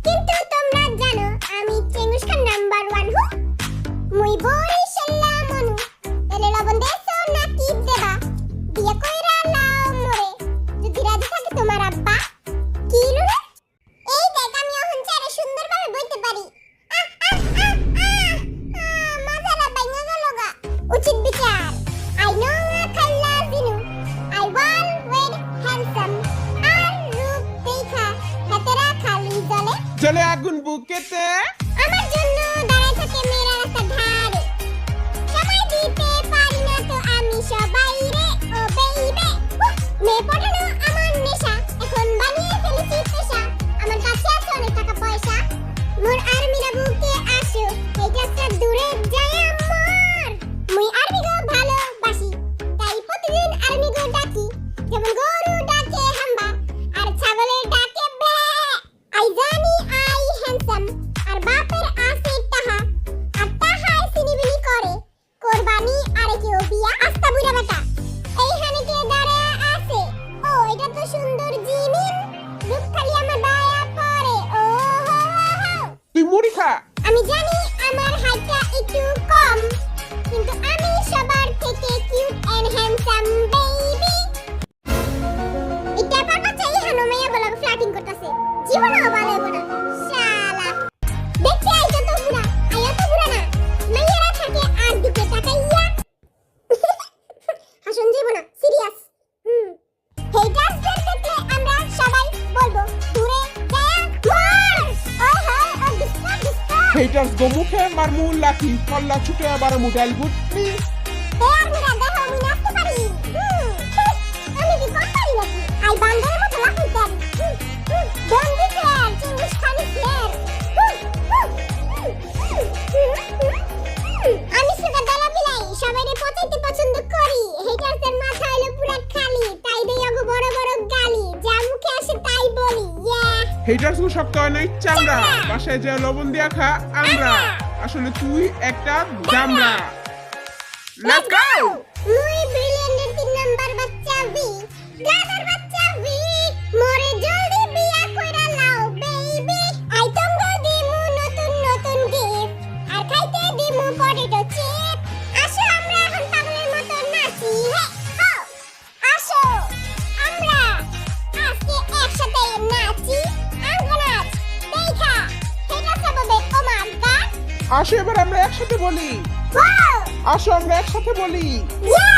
কিন্তু তোমরা জানো আমি চেঙ্গুস খান নাম্বার 1 হু মুই বরিশাল্লা মনু এলে লবণ দেছো না কি দেবা বিয়া কইরা লাও মোরে যদি রাজি থাকে তোমার আব্বা কি রে এই দেখ আমি এখন চারে সুন্দরভাবে বইতে পারি মাথাটা বাইঙ্গা গেল গা উচিত বিচার আই নো খাল্লা জিনু আই ওয়াল ওয়েড হ্যান্ডসাম আর রূপ দেখা হাতেরা খালি জলে জলে আগুন বুকেতে আমার জন্য দাঁড়ায় থাকে মেয়েরা রাস্তার ধারে সময় দিতে পারি না তো আমি সবাই রে ও বেইবে মেয়ে পটানো আমার নেশা এখন বানিয়ে ফেলেছি পেশা আমার কাছে আছে অনেক টাকা পয়সা মোর আর্মিরা বুকে আসো এই যাত্রা দূরে যায় আমার মুই আর্মি গো ভালোবাসি তাই প্রতিদিন আর্মি গো ডাকি যেমন গরু ডাকে হাম্বা আর ছাগলের ডাকে বে আই জানি আই হ্যান্ডসাম আর বাপের আছে টাহা আর টাহায় সিনিবিনি করে কোরবানি আর কেউ বিয়া আস্তা বুড়া বেটা এইখানে কে দাঁড়ায় আছে ও এটা তো সুন্দর জিমিন রূপ খালি আমার বায়া পড়ে ও হো হো তুই মুড়ি খা আমি জানি আমার হাইটটা একটু কম কিন্তু আমি সবার থেকে কিউট এন্ড হ্যান্ডসাম বেবি এটা পাপা চাই হানো মাইয়া বলা ফ্ল্যাটিং করতেছে জীবনও ভালো হবে না শালা দেখতে আইতো তো পুরা আয়া তো পুরা না মাইয়ারা থাকে আর দিকে তাকাইয়া হাসন জীবন সিরিয়াস হেটার্সদের দেখলে আমরা সবাই বলবো দূরে যায় মার্স ওই হয় ও ডিস্টার্ব হেটার্স গো মুখে মার মূল লাঠি কল্লা ছুটে আবার মুডাল বুটনি আর মিরা দেখো আমি নাচতে পারি আমি কি করতে পারি নাকি আই বান্দরের মতো লাফাইতে পারি বন্দি প্লেয়ার চেঙ্গুস খানি প্লেয়ার আমি সুগার দালা বিলাই সবাইরে পচাইতে পছন্দ করি হেটারদের মাথা হলো পুরা খালি তাই দেই ওগো বড় বড় গালি যা মুখে আসে তাই বলি ইয়া হেটার্স গো শক্ত হয় নাই চামড়া বাসায় যা লবণ দিয়া খা আমরা আসলে তুই একটা জামড়া লেটস গো মুই ব্রিলিয়ান্টের 3 নাম্বার বাচ্চা ভি গাদার বাচ্চা ভি মোরে জলদি বিয়া কইরা লাও বেবি আই তোমগো দিমু নতুন নতুন গিফট আর খাইতে দিমু পটেটো চিপ আসো আমরা এখন পাগলের মতো নাচি হে হো আসো আমরা আজকে একসাথে নাচি আঙ্গো নাচ দেখা হেটা সববে ও মাই গড আসো এবার আমরা একসাথে বলি ওয়াও আসো আমরা একসাথে বলি ইয়া